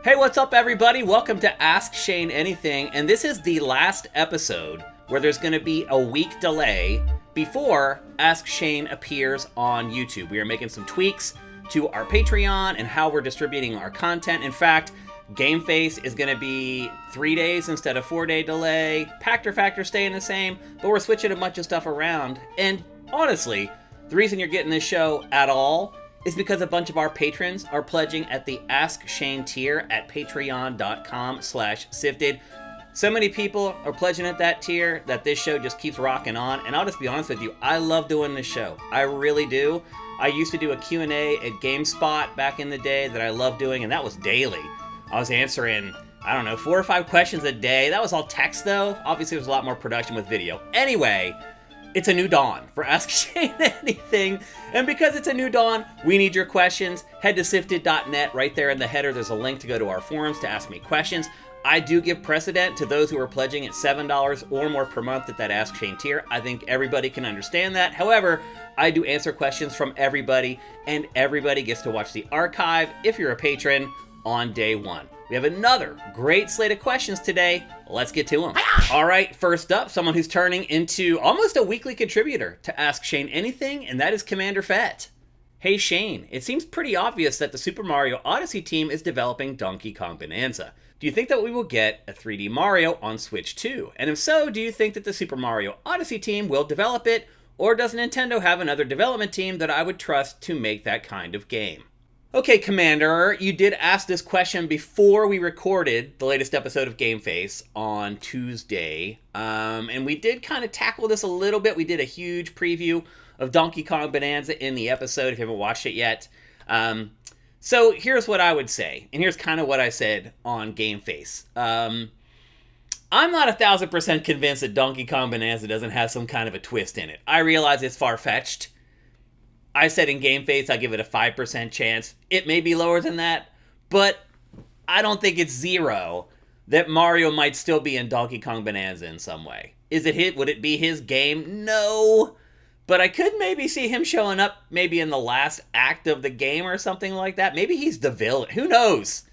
Hey, what's up, everybody? Welcome to Ask Shane Anything, and this is the last episode where there's going to be a week delay before Ask Shane appears on YouTube. We are making some tweaks to our Patreon and how we're distributing our content. In fact, Game Face is going to be 3 days instead of 4-day delay. Pactor Factor staying the same, but we're switching a bunch of stuff around. And honestly, the reason you're getting this show at all is because a bunch of our patrons are pledging at the Ask Shane tier at patreon.com/SIFTD. So many people are pledging at that tier that this show just keeps rocking on. And I'll just be honest with you, I love doing this show. I really do. I used to do a Q&A at GameSpot back in the day that I loved doing, and that was daily. I was answering, 4 or 5 questions a day. That was all text, though. Obviously, there was a lot more production with video. Anyway, it's a new dawn for Ask Shane Anything. And because it's a new dawn, we need your questions. Head to SIFTD.net. Right there in the header, there's a link to go to our forums to ask me questions. I do give precedent to those who are pledging at $7 or more per month at that Ask Shane tier. I think everybody can understand that. However, I do answer questions from everybody, and everybody gets to watch the archive if you're a patron on day one. We have another great slate of questions today. Let's get to them. All right, first up, someone who's turning into almost a weekly contributor to Ask Shane Anything, and that is Commander Fett. Hey Shane, it seems pretty obvious that the Super Mario Odyssey team is developing Donkey Kong Bonanza. Do you think that we will get a 3D Mario on Switch 2? And if so, do you think that the Super Mario Odyssey team will develop it, or does Nintendo have another development team that I would trust to make that kind of game? Okay, Commander, you did ask this question before we recorded the latest episode of Game Face on Tuesday, and we did kind of tackle this a little bit. We did a huge preview of Donkey Kong Bonanza in the episode, if you haven't watched it yet. So here's what I would say, and here's kind of what I said on Game Face. I'm not 1,000% convinced that Donkey Kong Bonanza doesn't have some kind of a twist in it. I realize it's far-fetched. I said in Game Face I give it a 5% chance. It may be lower than that, but I don't think it's zero that Mario might still be in Donkey Kong Bonanza in some way. Is it hit? Would it be his game? No. But I could maybe see him showing up maybe in the last act of the game or something like that. Maybe he's the villain. Who knows?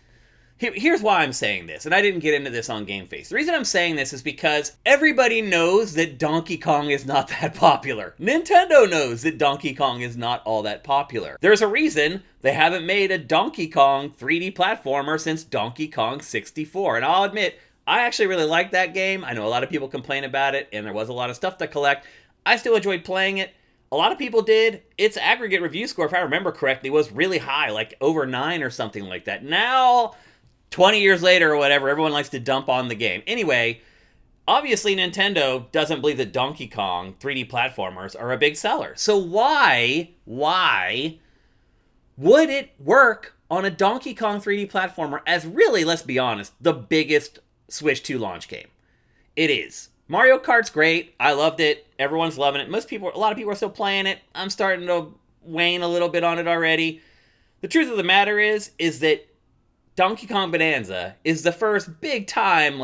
Here's why I'm saying this, and I didn't get into this on Game Face. The reason I'm saying this is because everybody knows that Donkey Kong is not that popular. Nintendo knows that Donkey Kong is not all that popular. There's a reason they haven't made a Donkey Kong 3D platformer since Donkey Kong 64. And I'll admit, I actually really like that game. I know a lot of people complain about it, and there was a lot of stuff to collect. I still enjoyed playing it. A lot of people did. Its aggregate review score, if I remember correctly, was really high, like over 9 or something like that. Now, 20 years later or whatever, everyone likes to dump on the game. Anyway, obviously Nintendo doesn't believe that Donkey Kong 3D platformers are a big seller. So why would it work on a Donkey Kong 3D platformer as really, let's be honest, the biggest Switch 2 launch game? It is. Mario Kart's great. I loved it. Everyone's loving it. A lot of people are still playing it. I'm starting to wane a little bit on it already. The truth of the matter is that Donkey Kong Bonanza is the first big-time,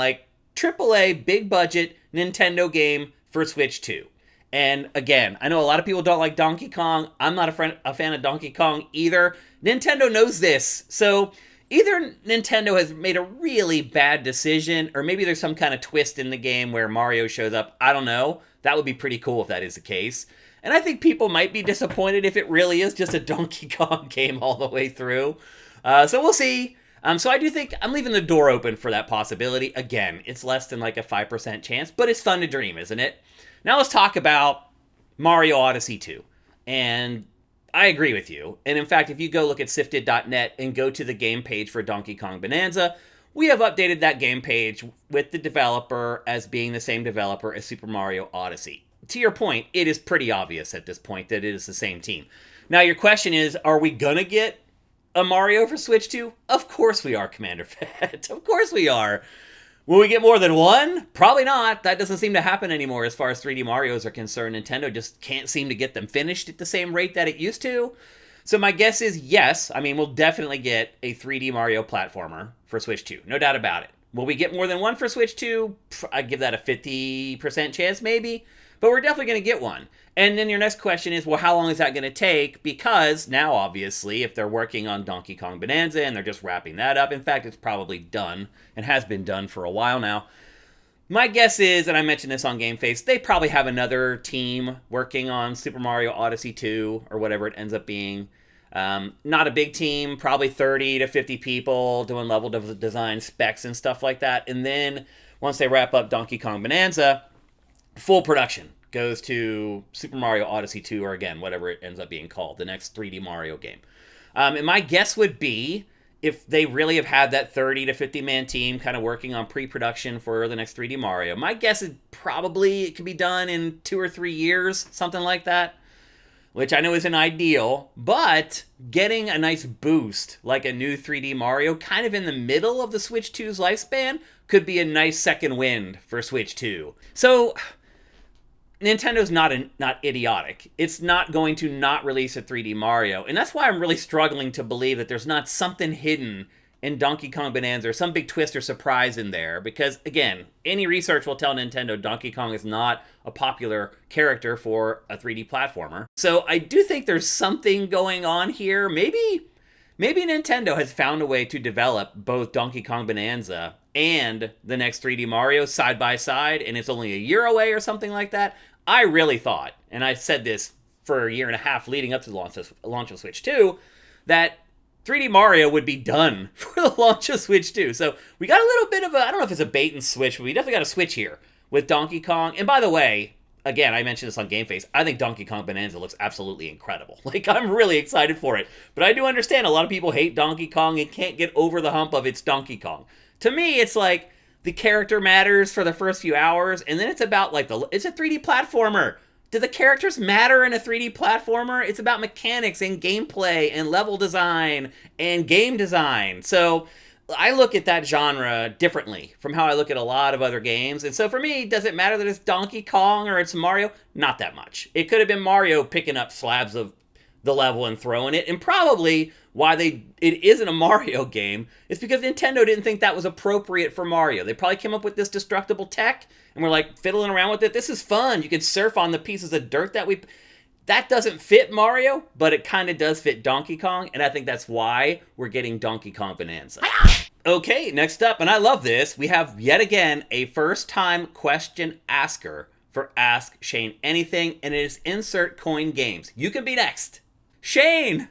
AAA, big-budget Nintendo game for Switch 2. And again, I know a lot of people don't like Donkey Kong. I'm not a fan of Donkey Kong either. Nintendo knows this. So either Nintendo has made a really bad decision, or maybe there's some kind of twist in the game where Mario shows up. I don't know. That would be pretty cool if that is the case. And I think people might be disappointed if it really is just a Donkey Kong game all the way through. So we'll see. So I do think I'm leaving the door open for that possibility. Again, it's less than a 5% chance, but it's fun to dream, isn't it? Now let's talk about Mario Odyssey 2. And I agree with you. And in fact, if you go look at SIFTD.net and go to the game page for Donkey Kong Bonanza, we have updated that game page with the developer as being the same developer as Super Mario Odyssey. To your point, it is pretty obvious at this point that it is the same team. Now your question is, are we gonna get a Mario for Switch 2? Of course we are, Commander Fett. Of course we are. Will we get more than one? Probably not. That doesn't seem to happen anymore as far as 3D Marios are concerned. Nintendo just can't seem to get them finished at the same rate that it used to. So my guess is yes. I mean, we'll definitely get a 3D Mario platformer for Switch 2. No doubt about it. Will we get more than one for Switch 2? I'd give that a 50% chance maybe. but we're definitely going to get one. And then your next question is, well, how long is that going to take? Because now, obviously, if they're working on Donkey Kong Bonanza and they're just wrapping that up, in fact, it's probably done and has been done for a while now. My guess is, and I mentioned this on Game Face, they probably have another team working on Super Mario Odyssey 2 or whatever it ends up being. Not a big team, probably 30 to 50 people doing level design specs and stuff like that. And then once they wrap up Donkey Kong Bonanza, full production goes to Super Mario Odyssey 2, or again, whatever it ends up being called, the next 3D Mario game. And my guess would be, if they really have had that 30 to 50 man team kind of working on pre-production for the next 3D Mario, my guess is probably it could be done in 2 or 3 years, something like that, which I know isn't ideal, but getting a nice boost like a new 3D Mario kind of in the middle of the Switch 2's lifespan could be a nice second wind for Switch 2. So Nintendo's not idiotic. It's not going to not release a 3D Mario, and that's why I'm really struggling to believe that there's not something hidden in Donkey Kong Bonanza or some big twist or surprise in there, because, again, any research will tell Nintendo Donkey Kong is not a popular character for a 3D platformer. So I do think there's something going on here. Maybe Nintendo has found a way to develop both Donkey Kong Bonanza and the next 3D Mario side by side, and it's only a year away or something like that. I really thought, and I said this for a year and a half leading up to the launch of Switch 2, that 3D Mario would be done for the launch of Switch 2. So we got a little bit of I don't know if it's a bait and switch, but we definitely got a switch here with Donkey Kong. And by the way, again, I mentioned this on Game Face, I think Donkey Kong Bonanza looks absolutely incredible. Like, I'm really excited for it. But I do understand a lot of people hate Donkey Kong and can't get over the hump of it's Donkey Kong. To me, it's like the character matters for the first few hours, and then it's about, like, it's a 3D platformer. Do the characters matter in a 3D platformer? It's about mechanics and gameplay and level design and game design. So I look at that genre differently from how I look at a lot of other games. And so for me, does it matter that it's Donkey Kong or it's Mario? Not that much. It could have been Mario picking up slabs of the level and throwing it. And probably why it isn't a Mario game is because Nintendo didn't think that was appropriate for Mario. They probably came up with this destructible tech and we're like fiddling around with it. This is fun. You can surf on the pieces of dirt that doesn't fit Mario, but it kind of does fit Donkey Kong, and I think that's why we're getting Donkey Kong Bonanza. Okay, next up, and I love this, we have yet again a first-time question asker for Ask Shane Anything, and it is Insert Coin Games. You can be next. Shane!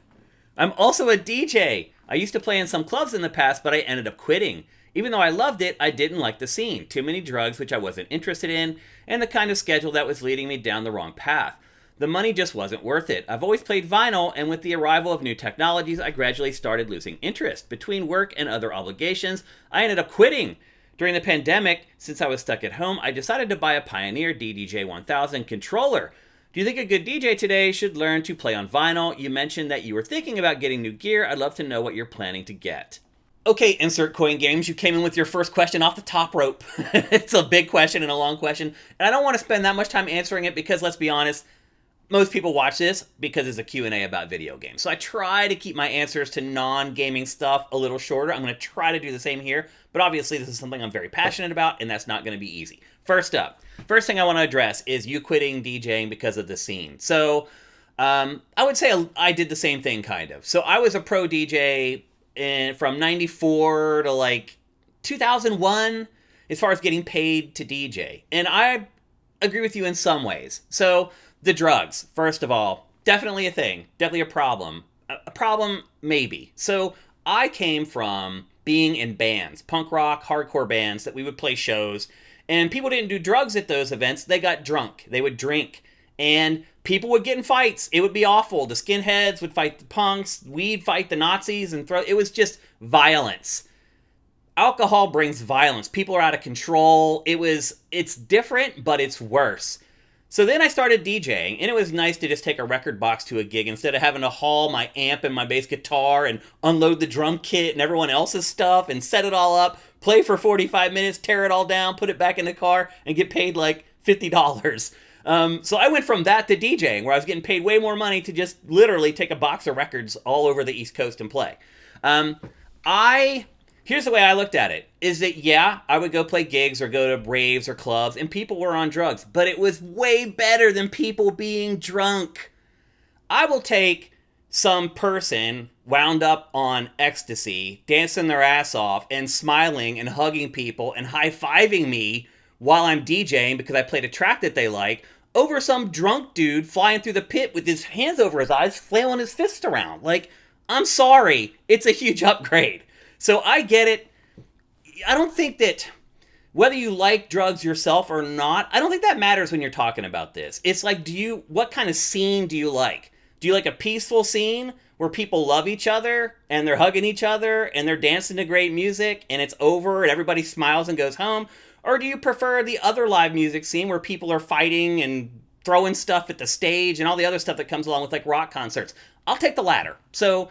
I'm also a DJ. I used to play in some clubs in the past, but I ended up quitting. Even though I loved it, I didn't like the scene. Too many drugs, which I wasn't interested in, and the kind of schedule that was leading me down the wrong path. The money just wasn't worth it. I've always played vinyl, and with the arrival of new technologies, I gradually started losing interest. Between work and other obligations, I ended up quitting. During the pandemic, since I was stuck at home, I decided to buy a Pioneer DDJ-1000 controller. Do you think a good DJ today should learn to play on vinyl? You mentioned that you were thinking about getting new gear. I'd love to know what you're planning to get. Okay, Insert Coin Games, you came in with your first question off the top rope. It's a big question and a long question, and I don't want to spend that much time answering it because, let's be honest, most people watch this because it's a Q&A about video games. So I try to keep my answers to non-gaming stuff a little shorter. I'm going to try to do the same here, but obviously this is something I'm very passionate about, and that's not going to be easy. First thing I want to address is you quitting DJing because of the scene. So I would say I did the same thing, kind of. So I was a pro DJ from 94 to like 2001 as far as getting paid to DJ. And I agree with you in some ways. So the drugs, first of all, definitely a thing, definitely a problem. A problem, maybe. So I came from being in bands, punk rock, hardcore bands that we would play shows, and people didn't do drugs at those events. They got drunk. They would drink, and people would get in fights. It would be awful. The skinheads would fight the punks. We'd fight the Nazis, and it was just violence. Alcohol brings violence. People are out of control. It's different, but it's worse. So then I started DJing, and it was nice to just take a record box to a gig instead of having to haul my amp and my bass guitar and unload the drum kit and everyone else's stuff and set it all up, play for 45 minutes, tear it all down, put it back in the car, and get paid like $50. So I went from that to DJing, where I was getting paid way more money to just literally take a box of records all over the East Coast and play. Here's the way I looked at it, is that, yeah, I would go play gigs or go to raves or clubs, and people were on drugs, but it was way better than people being drunk. I will take some person wound up on ecstasy, dancing their ass off, and smiling and hugging people and high-fiving me while I'm DJing because I played a track that they like, over some drunk dude flying through the pit with his hands over his eyes, flailing his fist around. Like, I'm sorry, it's a huge upgrade. So I get it. I don't think that whether you like drugs yourself or not, I don't think that matters when you're talking about this. It's like, what kind of scene do you like? Do you like a peaceful scene where people love each other and they're hugging each other and they're dancing to great music and it's over and everybody smiles and goes home? Or do you prefer the other live music scene where people are fighting and throwing stuff at the stage and all the other stuff that comes along with like rock concerts? I'll take the latter. So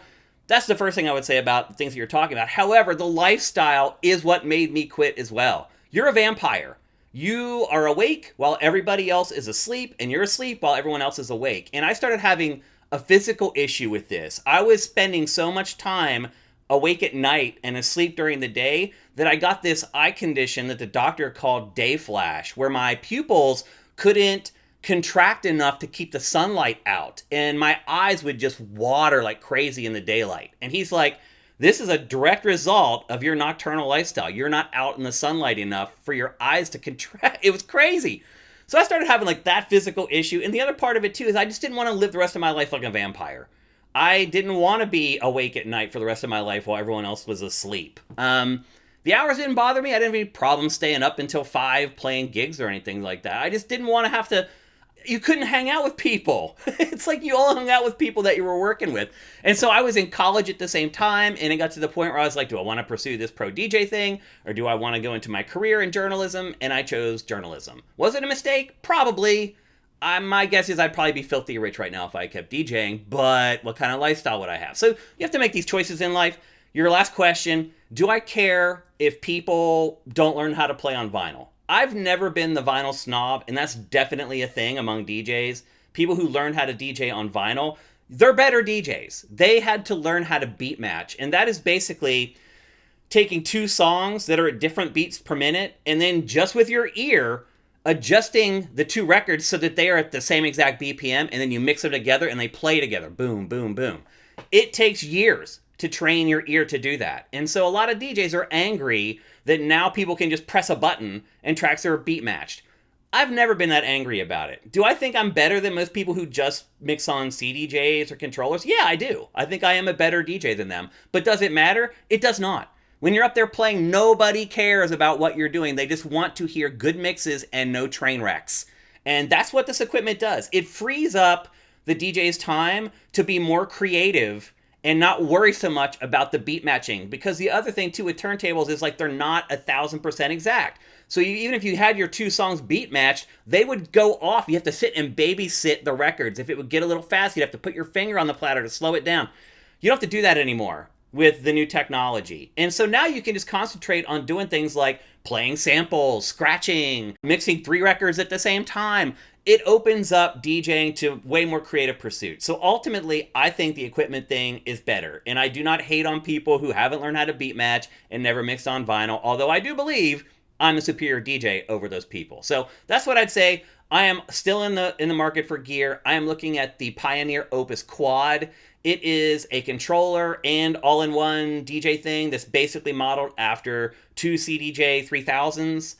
that's the first thing I would say about the things that you're talking about. However, the lifestyle is what made me quit as well. You're a vampire. You are awake while everybody else is asleep, and you're asleep while everyone else is awake. And I started having a physical issue with this. I was spending so much time awake at night and asleep during the day that I got this eye condition that the doctor called day flash, where my pupils couldn't contract enough to keep the sunlight out, and my eyes would just water like crazy in the daylight. And he's like, this is a direct result of your nocturnal lifestyle. You're not out in the sunlight enough for your eyes to contract. It was crazy. So I started having like that physical issue. And the other part of it too is I just didn't want to live the rest of my life like a vampire. I didn't want to be awake at night for the rest of my life while everyone else was asleep. The hours didn't bother me. I didn't have any problem staying up until 5 playing gigs or anything like that. I just didn't want to have to. You couldn't hang out with people. It's like you all hung out with people that you were working with. And so I was in college at the same time, and it got to the point where I was like, do I want to pursue this pro DJ thing, or do I want to go into my career in journalism? And I chose journalism. Was it a mistake? Probably. My guess is I'd probably be filthy rich right now if I kept DJing, but what kind of lifestyle would I have? So you have to make these choices in life. Your last question, do I care if people don't learn how to play on vinyl? I've never been the vinyl snob, and that's definitely a thing among DJs. People who learn how to DJ on vinyl, they're better DJs. They had to learn how to beat match, and that is basically taking 2 songs that are at different beats per minute, and then just with your ear, adjusting the 2 records so that they are at the same exact BPM, and then you mix them together and they play together. Boom, boom, boom. It takes years to train your ear to do that. And so a lot of DJs are angry that now people can just press a button and tracks are beat matched. I've never been that angry about it. Do I think I'm better than most people who just mix on CDJs or controllers? Yeah, I do. I think I am a better DJ than them. But does it matter? It does not. When you're up there playing, nobody cares about what you're doing. They just want to hear good mixes and no train wrecks. And that's what this equipment does. It frees up the DJ's time to be more creative and not worry so much about the beat matching. Because the other thing too with turntables is like they're not 1,000% exact. So even if you had your 2 songs beat matched, they would go off. You have to sit and babysit the records. If it would get a little fast, you'd have to put your finger on the platter to slow it down. You don't have to do that anymore with the new technology. And so now you can just concentrate on doing things like playing samples, scratching, mixing 3 records at the same time. It opens up DJing to way more creative pursuits. So ultimately, I think the equipment thing is better. And I do not hate on people who haven't learned how to beat match and never mixed on vinyl, although I do believe I'm a superior DJ over those people. So that's what I'd say. I am still in the market for gear. I am looking at the Pioneer Opus Quad. It is a controller and all-in-one DJ thing that's basically modeled after 2 CDJ 3000s.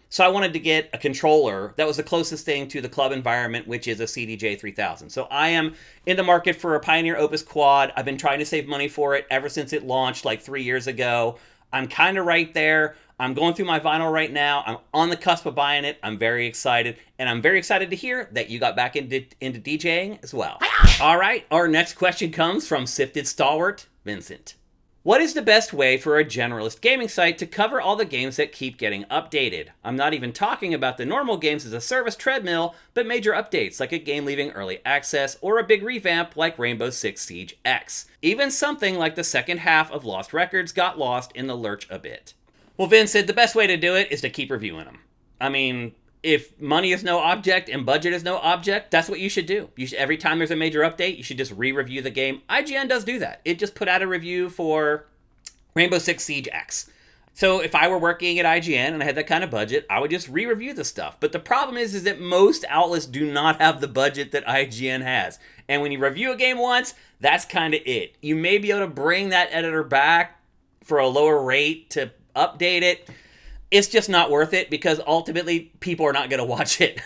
So I wanted to get a controller that was the closest thing to the club environment, which is a CDJ 3000. So I am in the market for a Pioneer Opus Quad. I've been trying to save money for it ever since it launched like 3 years ago. I'm kind of right there. I'm going through my vinyl right now. I'm on the cusp of buying it. I'm very excited. And I'm very excited to hear that you got back into DJing as well. All right, our next question comes from SIFTD stalwart Vincent. What is the best way for a generalist gaming site to cover all the games that keep getting updated? I'm not even talking about the normal games as a service treadmill, but major updates like a game leaving early access or a big revamp like Rainbow Six Siege X. Even something like the second half of Lost Records got lost in the lurch a bit. Well, Vince said the best way to do it is to keep reviewing them. I mean, if money is no object and budget is no object, that's what you should do. Every time there's a major update, you should just re-review the game. IGN does do that. It just put out a review for Rainbow Six Siege X. So if I were working at IGN and I had that kind of budget, I would just re-review the stuff. But the problem is that most outlets do not have the budget that IGN has. And when you review a game once, that's kind of it. You may be able to bring that editor back for a lower rate to update it. It's just not worth it because ultimately people are not going to watch it.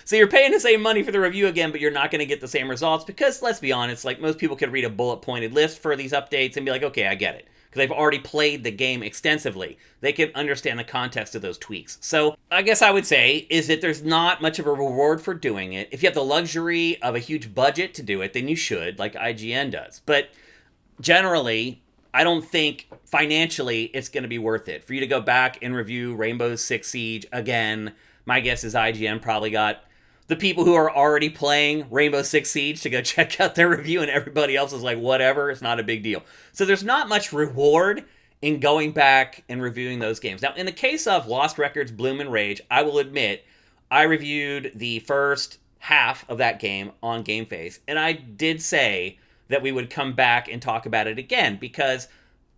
So you're paying the same money for the review again, but you're not going to get the same results because, let's be honest, like most people could read a bullet-pointed list for these updates and be like, okay, I get it. Because they've already played the game extensively. They can understand the context of those tweaks. So I guess I would say is that there's not much of a reward for doing it. If you have the luxury of a huge budget to do it, then you should, like IGN does. But generally, I don't think financially it's going to be worth it. For you to go back and review Rainbow Six Siege again, my guess is IGN probably got the people who are already playing Rainbow Six Siege to go check out their review, and everybody else is like, whatever, it's not a big deal. So there's not much reward in going back and reviewing those games. Now, in the case of Lost Records, Bloom and Rage, I will admit, I reviewed the first half of that game on GameFace, and I did say that we would come back and talk about it again, because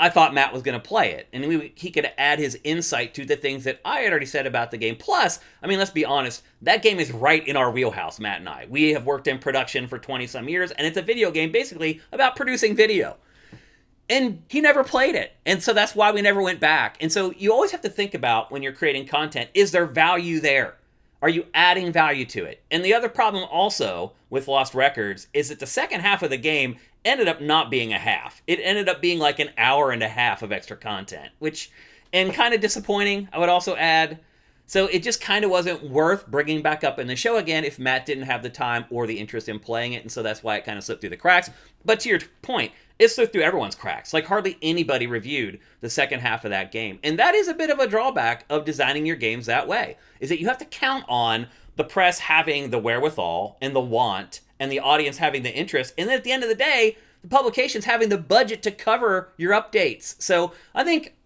I thought Matt was going to play it, and he could add his insight to the things that I had already said about the game. Plus, I mean, let's be honest, that game is right in our wheelhouse, Matt and I. We have worked in production for 20-some years, and it's a video game basically about producing video. And he never played it, and so that's why we never went back. And so you always have to think about, when you're creating content, is there value there? Are you adding value to it? And the other problem also with Lost Records is that the second half of the game ended up not being a half. It ended up being like an hour and a half of extra content, and kind of disappointing, I would also add. So it just kind of wasn't worth bringing back up in the show again if Matt didn't have the time or the interest in playing it, and so that's why it kind of slipped through the cracks. But to your point, it slipped through everyone's cracks. Like, hardly anybody reviewed the second half of that game. And that is a bit of a drawback of designing your games that way, is that you have to count on the press having the wherewithal and the want and the audience having the interest, and then at the end of the day, the publications having the budget to cover your updates. So I think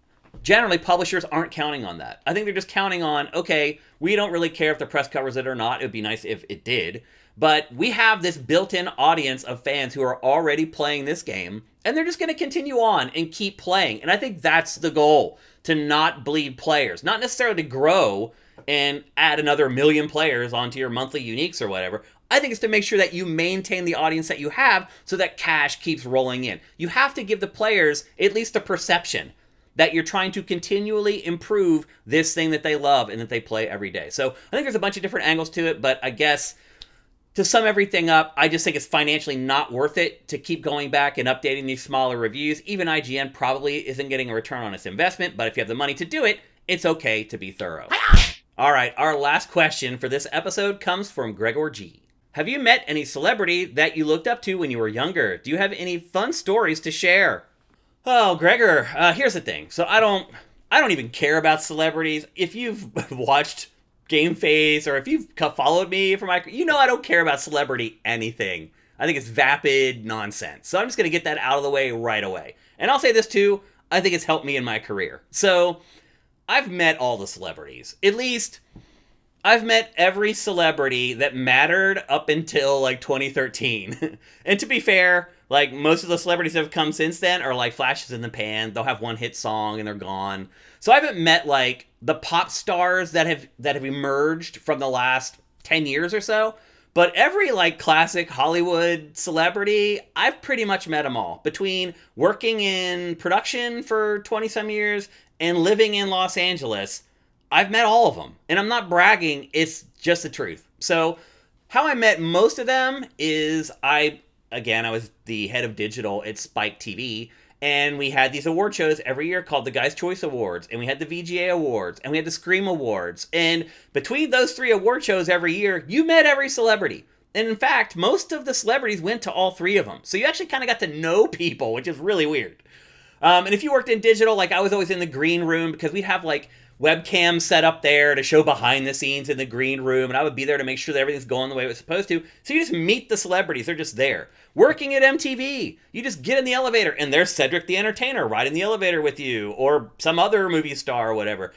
generally publishers aren't counting on that. I think they're just counting on, okay, we don't really care if the press covers it or not. It would be nice if it did. But we have this built-in audience of fans who are already playing this game, and they're just going to continue on and keep playing. And I think that's the goal, to not bleed players. Not necessarily to grow and add another million players onto your monthly uniques or whatever. I think it's to make sure that you maintain the audience that you have so that cash keeps rolling in. You have to give the players at least a perception that you're trying to continually improve this thing that they love and that they play every day. So I think there's a bunch of different angles to it, but I guess to sum everything up, I just think it's financially not worth it to keep going back and updating these smaller reviews. Even IGN probably isn't getting a return on its investment, but if you have the money to do it, it's okay to be thorough. All right, our last question for this episode comes from Gregor G. Have you met any celebrity that you looked up to when you were younger? Do you have any fun stories to share? Oh, Gregor, here's the thing. So I don't even care about celebrities. If you've watched Game Face, or if you've followed me for I don't care about celebrity anything. I think it's vapid nonsense. So I'm just going to get that out of the way right away. And I'll say this too, I think it's helped me in my career. So I've met all the celebrities. At least I've met every celebrity that mattered up until like 2013. And to be fair, like most of the celebrities that have come since then are like flashes in the pan. They'll have one hit song and they're gone. So I haven't met like the pop stars that have emerged from the last 10 years or so. But every like classic Hollywood celebrity, I've pretty much met them all. Between working in production for 20 some years and living in Los Angeles, I've met all of them. And I'm not bragging, it's just the truth. So how I met most of them is I was the head of digital at Spike TV, and we had these award shows every year called the Guys' Choice Awards, and we had the VGA Awards, and we had the Scream Awards. And between those three award shows every year, you met every celebrity. And in fact, most of the celebrities went to all three of them. So you actually kind of got to know people, which is really weird. And if you worked in digital, like I was always in the green room because we'd have like webcams set up there to show behind the scenes in the green room, and I would be there to make sure that everything's going the way it was supposed to. So you just meet the celebrities, they're just there. Working at MTV, you just get in the elevator, and there's Cedric the Entertainer riding the elevator with you, or some other movie star or whatever.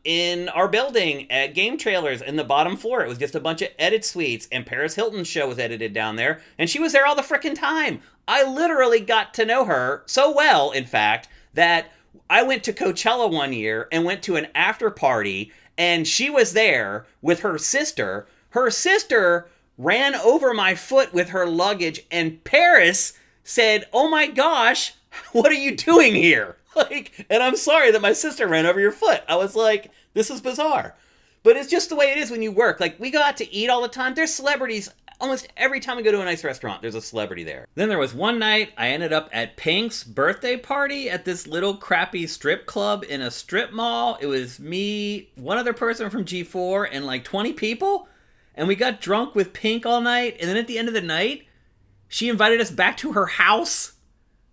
In our building at Game Trailers, in the bottom floor, it was just a bunch of edit suites, and Paris Hilton's show was edited down there, and she was there all the frickin' time. I literally got to know her so well, in fact, that I went to Coachella one year and went to an after party, and she was there with her sister. Her sister ran over my foot with her luggage, and Paris said, "Oh my gosh, what are you doing here?" Like, and I'm sorry that my sister ran over your foot. I was like, this is bizarre. But it's just the way it is when you work. Like, we go out to eat all the time. There's celebrities. Almost every time we go to a nice restaurant, there's a celebrity there. Then there was one night I ended up at Pink's birthday party at this little crappy strip club in a strip mall. It was me, one other person from G4, and like 20 people. And we got drunk with Pink all night. And then at the end of the night, she invited us back to her house.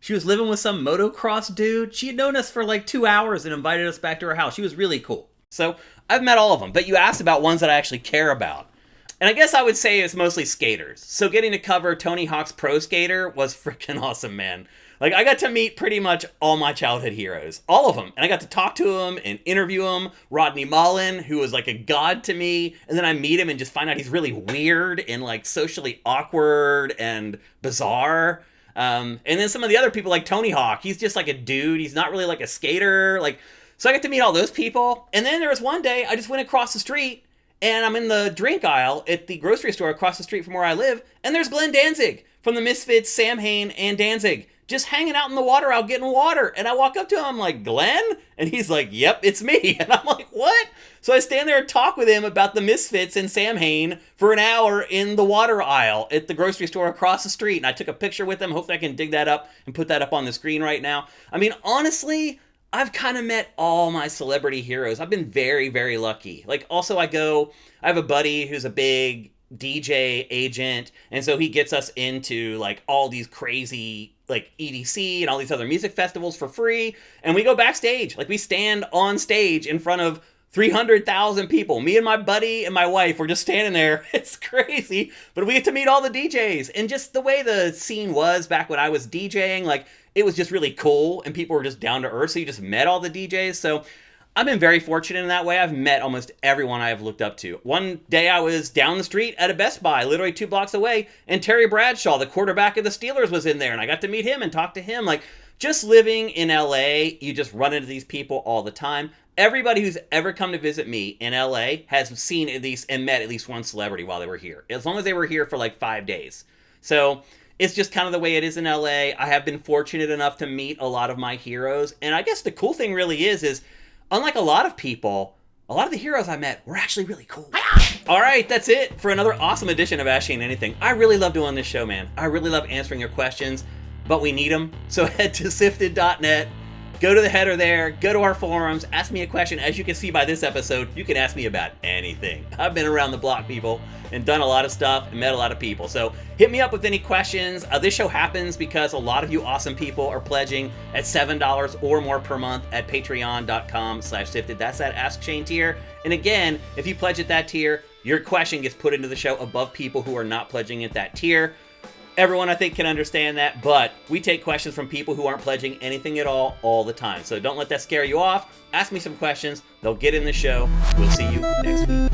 She was living with some motocross dude. She had known us for like 2 hours and invited us back to her house. She was really cool. So I've met all of them, but you asked about ones that I actually care about. And I guess I would say it's mostly skaters. So getting to cover Tony Hawk's Pro Skater was freaking awesome, man. Like, I got to meet pretty much all my childhood heroes. All of them. And I got to talk to them and interview them. Rodney Mullen, who was like a god to me. And then I meet him and just find out he's really weird and like socially awkward and bizarre. And then some of the other people like Tony Hawk, he's just like a dude. He's not really like a skater. Like, so I got to meet all those people. And then there was one day I just went across the street and I'm in the drink aisle at the grocery store across the street from where I live. And there's Glenn Danzig from the Misfits, Sam Hain, and Danzig just hanging out in the water aisle getting water. And I walk up to him, I'm like, "Glenn?" And he's like, "Yep, it's me." And I'm like, "What?" So I stand there and talk with him about the Misfits and Sam Hain for an hour in the water aisle at the grocery store across the street. And I took a picture with him. Hopefully I can dig that up and put that up on the screen right now. I mean, honestly, I've kind of met all my celebrity heroes. I've been very, very lucky. Like, also I have a buddy who's a big DJ agent. And so he gets us into like all these crazy like EDC and all these other music festivals for free. And we go backstage. Like, we stand on stage in front of 300,000 people. Me and my buddy and my wife were just standing there. It's crazy. But we get to meet all the DJs. And just the way the scene was back when I was DJing, like, it was just really cool. And people were just down to earth. So you just met all the DJs. So I've been very fortunate in that way. I've met almost everyone I have looked up to. One day I was down the street at a Best Buy, literally 2 blocks away, and Terry Bradshaw, the quarterback of the Steelers, was in there, and I got to meet him and talk to him. Like, just living in LA, you just run into these people all the time. Everybody who's ever come to visit me in LA has seen at least and met at least one celebrity while they were here, as long as they were here for like 5 days. So it's just kind of the way it is in LA. I have been fortunate enough to meet a lot of my heroes, and I guess the cool thing really is unlike a lot of people, a lot of the heroes I met were actually really cool. All right, that's it for another awesome edition of Asking Anything. I really love doing this show, man. I really love answering your questions, but we need them. So head to sifted.net, go to the header there, go to our forums, ask me a question. As you can see by this episode, you can ask me about anything. I've been around the block, people, and done a lot of stuff and met a lot of people. So hit me up with any questions. This show happens because a lot of you awesome people are pledging at $7 or more per month at patreon.com/sifted. That's that Ask Shane tier. And again, if you pledge at that tier, your question gets put into the show above people who are not pledging at that tier. Everyone, I think, can understand that, but we take questions from people who aren't pledging anything at all the time. So don't let that scare you off. Ask me some questions. They'll get in the show. We'll see you next week.